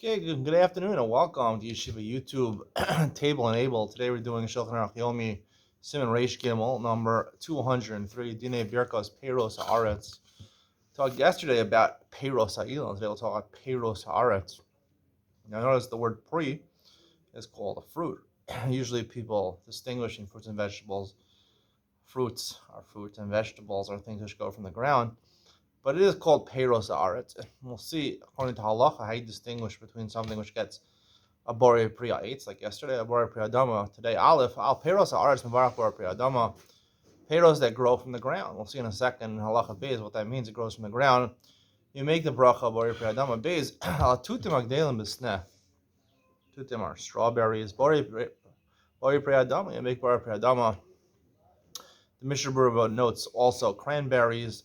Okay, good afternoon and welcome to Yeshiva YouTube Table and Able. Today we're doing Shulchan Aruch Yomi Simon Reish Gimel number 203 Dinei Birkos Peiros Haaretz. Talked yesterday about Peiros Ha'ilan. Today we'll talk about Peiros Haaretz. Now notice the word pri is called a fruit. Usually people distinguishing fruits and vegetables. Fruits are fruits and vegetables are things which go from the ground. But it is called Peiros Haaretz. We'll see according to Halacha how you distinguish between something which gets a Borei Priya Eitz, like yesterday, a Borei Priya Dama. Today, Aleph, Al Peros Haaretz Mevarach Borei Priya Dama. Peros that grow from the ground. We'll see in a second in Halacha Beis what that means. It grows from the ground. You make the bracha Borei Priya Dama. Beis, Al Tutim Agdelim B'Sneh. Tutim are strawberries. Borei Priya Dama. You make Borei Priya Dama. The Mishnah Berurah notes also cranberries.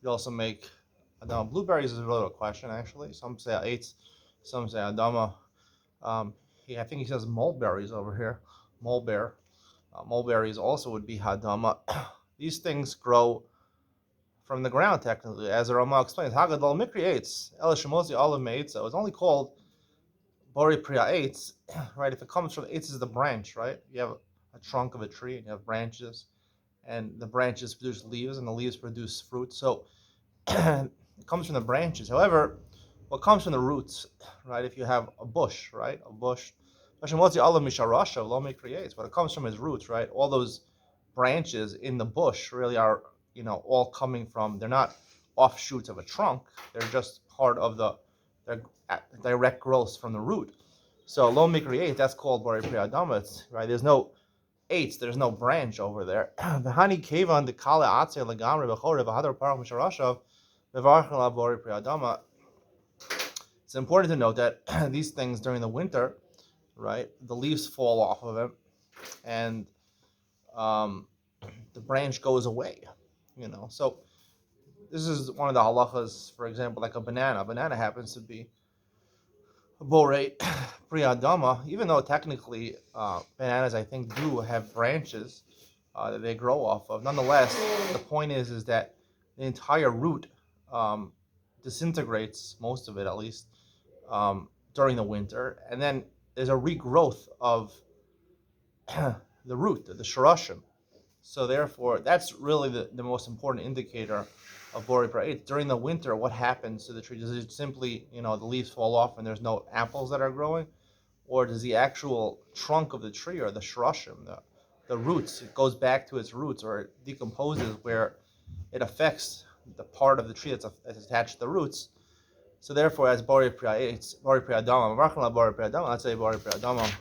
You also make Adama. Blueberries is a little question, actually. Some say Eitz, some say Adama. I think he says mulberries over here. Mulbear. Mulberries also would be Hadama. These things grow from the ground, technically. As the Rama explains, Hagadol Mikri Eitz, El Shemozi Olav Me'etza. It's only called Bori Priya Eitz, right? If it comes from Eitz is the branch, right? You have a trunk of a tree and you have branches, and the branches produce leaves, and the leaves produce fruit. So it comes from the branches. However, what comes from the roots, right? If you have a bush, right? A bush. What it comes from is roots, right? All those branches in the bush really are, all coming from, they're not offshoots of a trunk. They're just part of their direct growth from the root. So lo mikri'et, that's called Bari Priyadama, right? There's no eights, there's no branch over there. V'hani kevan de kale atzeh legamre v'chorev v'hadar parach misharashav v'varach la Bari Priyadama. It's important to note that these things during the winter, right, the leaves fall off of it, and the branch goes away. So this is one of the halachas. For example, like a banana. A banana happens to be a borei priyadama, even though technically bananas, I think, do have branches that they grow off of. Nonetheless, the point is that the entire root disintegrates, most of it at least, during the winter, and then there's a regrowth of the root, the shorashim. So therefore, that's really the most important indicator of Bori Pra'it. During the winter, what happens to the tree? Does it simply, the leaves fall off and there's no apples that are growing? Or does the actual trunk of the tree, or the shorashim, the roots, it goes back to its roots, or it decomposes where it affects the part of the tree that's attached to the roots? So therefore, as Bori Priyadama, let's say Bori Priyadama.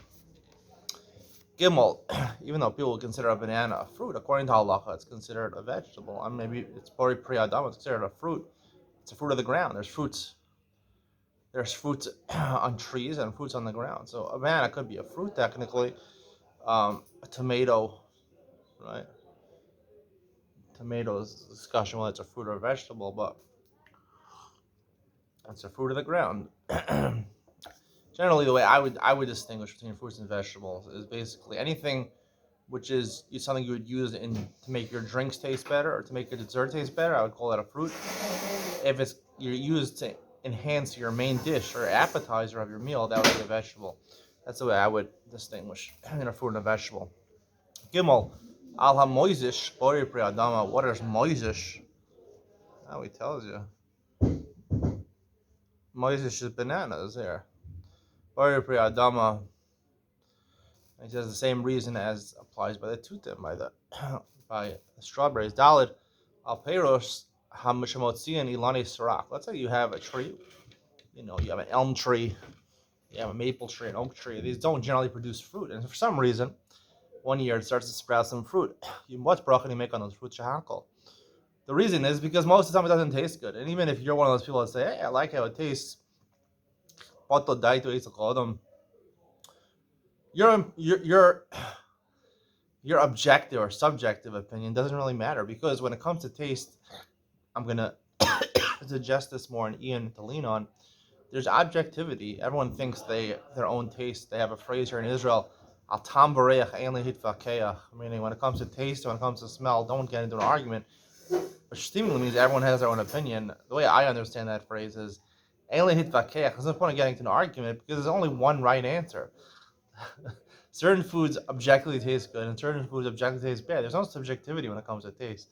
Gimel, even though people would consider a banana a fruit, according to halacha, it's considered a vegetable. And maybe it's Bori Priyadama, it's considered a fruit. It's a fruit of the ground. There's fruits on trees and fruits on the ground. So a banana could be a fruit technically. A tomato, right? Tomato is a discussion whether it's a fruit or a vegetable, but it's a fruit of the ground. Generally, the way I would distinguish between fruits and vegetables is basically anything which is something you would use to make your drinks taste better or to make your dessert taste better. I would call that a fruit. If you're used to enhance your main dish or appetizer of your meal, that would be a vegetable. That's the way I would distinguish in a fruit and a vegetable. Gimel, al ha-moizish bori pri adama. What is moizish? Now he tells you. Moizish is bananas there. Bori pri adama. He says the same reason as applies by the tutim, by the strawberries. Dalid al peiros ha-mishamotzian ilani sarak. Let's say you have a tree. You have an elm tree, you have a maple tree, an oak tree. These don't generally produce fruit, and for some reason, one year it starts to sprout some fruit. What bracha do you make on those fruits? Shahakol. The reason is because most of the time it doesn't taste good, and even if you're one of those people that say, "Hey, I like how it tastes," your objective or subjective opinion doesn't really matter, because when it comes to taste, I'm gonna suggest this more in Ian to lean on. There's objectivity. Everyone thinks their own taste. They have a phrase here in Israel, al tam bareach ein lehit vakeach, meaning when it comes to taste, when it comes to smell, don't get into an argument. Which seemingly means everyone has their own opinion. The way I understand that phrase is, Ain't hitvakeach. There's no point in getting into an argument because there's only one right answer. Certain foods objectively taste good and certain foods objectively taste bad. There's no subjectivity when it comes to taste.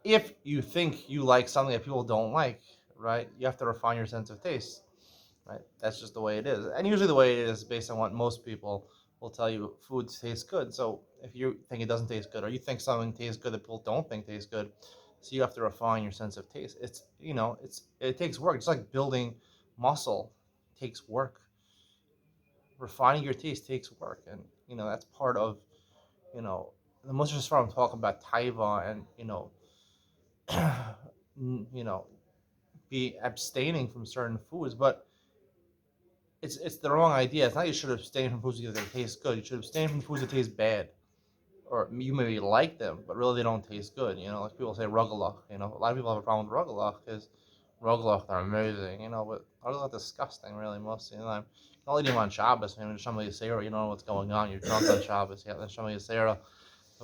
If you think you like something that people don't like, right, you have to refine your sense of taste, right? That's just the way it is. And usually the way it is based on what most people will tell you food tastes good. So if you think it doesn't taste good or you think something tastes good that people don't think tastes good, so you have to refine your sense of taste. It takes work. It's like building muscle takes work. Refining your taste takes work, and that's part of you know the most just from talking about taiva and you know be abstaining from certain foods, but it's the wrong idea. It's not you should abstain from foods because they taste good. You should abstain from foods that taste bad, or you maybe like them, but really they don't taste good. Like people say rugelach. A lot of people have a problem with rugelach because rugelach are amazing. But rugelach disgusting really most of the time. You can only eat them on Shabbos. Somebody say, you don't know what's going on. You're drunk on Shabbos. Yeah, then somebody say, the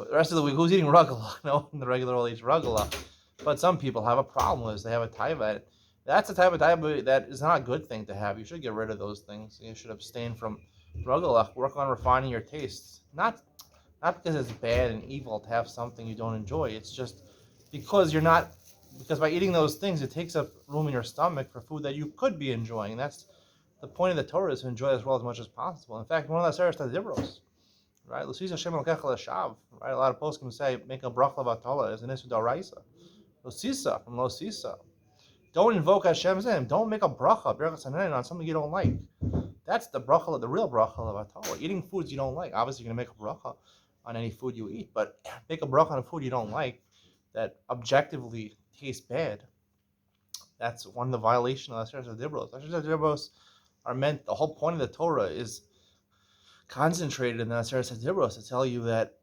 rest of the week, who's eating rugelach? No one in the regular world eats rugelach. But some people have a problem with it. They have a taiva. That's the type of taiva that is not a good thing to have. You should get rid of those things. You should abstain from rugelach. Work on refining your tastes. Not because it's bad and evil to have something you don't enjoy. It's just because because by eating those things, it takes up room in your stomach for food that you could be enjoying. That's the point of the Torah, is to enjoy as well as much as possible. In fact, one of the Seres Tadibros, right? Right? A lot of poskim say make a bracha vatala as an issue d'oraisa. Losisa from Losisa. Don't invoke Hashem's name. Don't make a bracha on something you don't like. That's the bracha, the real bracha of vatala. Eating foods you don't like. Obviously, you're gonna make a bracha on any food you eat, but make a bracha on a food you don't like that objectively tastes bad. That's one of the violations of Asher Dibros. Asher Dibros are meant. The whole point of the Torah is concentrated in the Asher Dibros to tell you that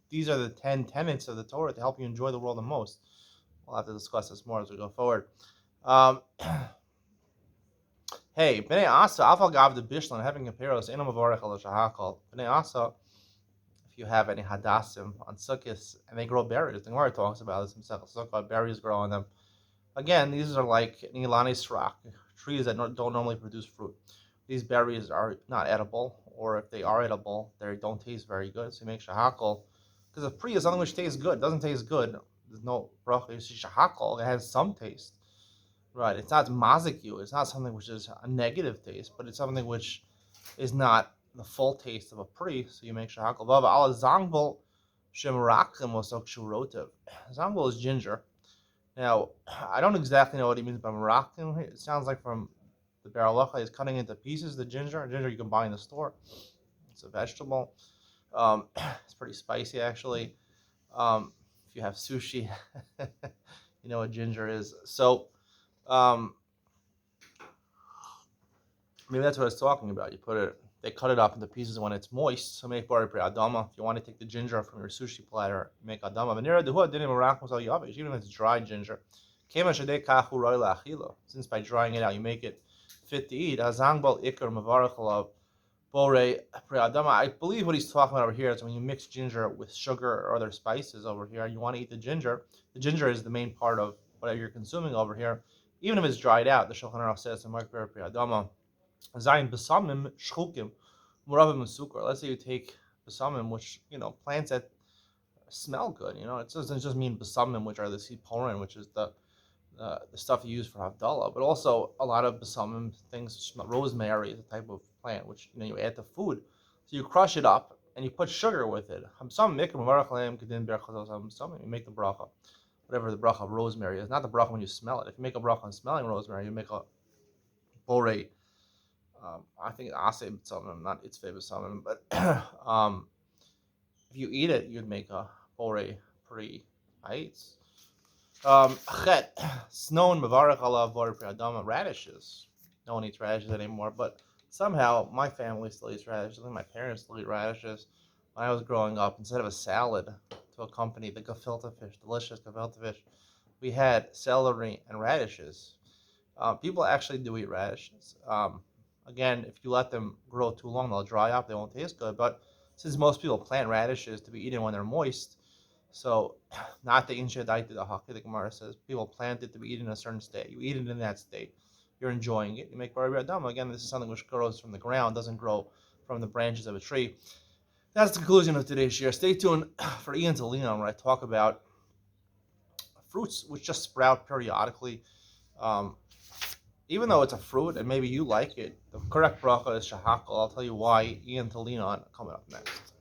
these are the 10 tenets of the Torah to help you enjoy the world the most. We'll have to discuss this more as we go forward. Hey, Bnei Asa, Alpha Gav the Bishlan, having a peros, Enam Avarech al Shahakal. Bnei Asa, if you have any hadassim on sukkahs and they grow berries, the Gemara talks about this in Sukkah, berries grow on them. Again, these are like Nilani Srak, trees that don't normally produce fruit. These berries are not edible, or if they are edible, they don't taste very good. So you make shahakal, because a pri is something which tastes good. It doesn't taste good. There's no bracha. You see shahakal, it has some taste. Right, it's not mazik. It's not something which is a negative taste, but it's something which is not the full taste of a pri. So you make shahakal. Vava ala zangbol shemarakim osok shurotev. Zangbol is ginger. Now, I don't exactly know what he means by marakim. It sounds like from the baralacha is cutting into pieces the ginger. Ginger you can buy in the store. It's a vegetable. It's pretty spicy actually. If you have sushi, you know what ginger is. So. Maybe that's what I was talking about. They cut it up into pieces when it's moist. So make bari pri adama. If you want to take the ginger from your sushi platter, make adama. Even if it's dry ginger. Since by drying it out, you make it fit to eat. I believe what he's talking about over here is when you mix ginger with sugar or other spices over here, you want to eat the ginger. The ginger is the main part of whatever you're consuming over here. Even if it's dried out, the Shulchan Aruch says in Mark Ber Pri Adama, Zayin besamim shchukim muravim sukar. Let's say you take besamim, which plants that smell good. It doesn't just mean besamim, which are the siporin, which is the stuff you use for Havdalah, but also a lot of besamim things. Rosemary is a type of plant which you add to food. So you crush it up and you put sugar with it. You make the bracha. Whatever the bracha of rosemary is, not the bracha when you smell it. If you make a bracha on smelling rosemary, you make a borei. I think asay b'tzamim, not its favorite b'tzamim, but if you eat it, you'd make a borei pri ha'itz. Chet snow mevarach alav borei pri adama, radishes. No one eats radishes anymore, but somehow my family still eats radishes. I think my parents still eat radishes. When I was growing up, instead of a salad to accompany the gefilte fish, delicious gefilte fish, we had celery and radishes. People actually do eat radishes. Again, if you let them grow too long, they'll dry up. They won't taste good. But since most people plant radishes to be eaten when they're moist, so not the insha daita the Hakadosh Gemara says people plant it to be eaten in a certain state. You eat it in that state. you're enjoying it. You make Bari Adam. Again, this is something which grows from the ground, doesn't grow from the branches of a tree. That's the conclusion of today's share. Stay tuned for Ian to lean on when I talk about fruits which just sprout periodically. Um, Even though it's a fruit and maybe you like it, the correct bracha is shahakal. I'll tell you why. Ian to lean on coming up next.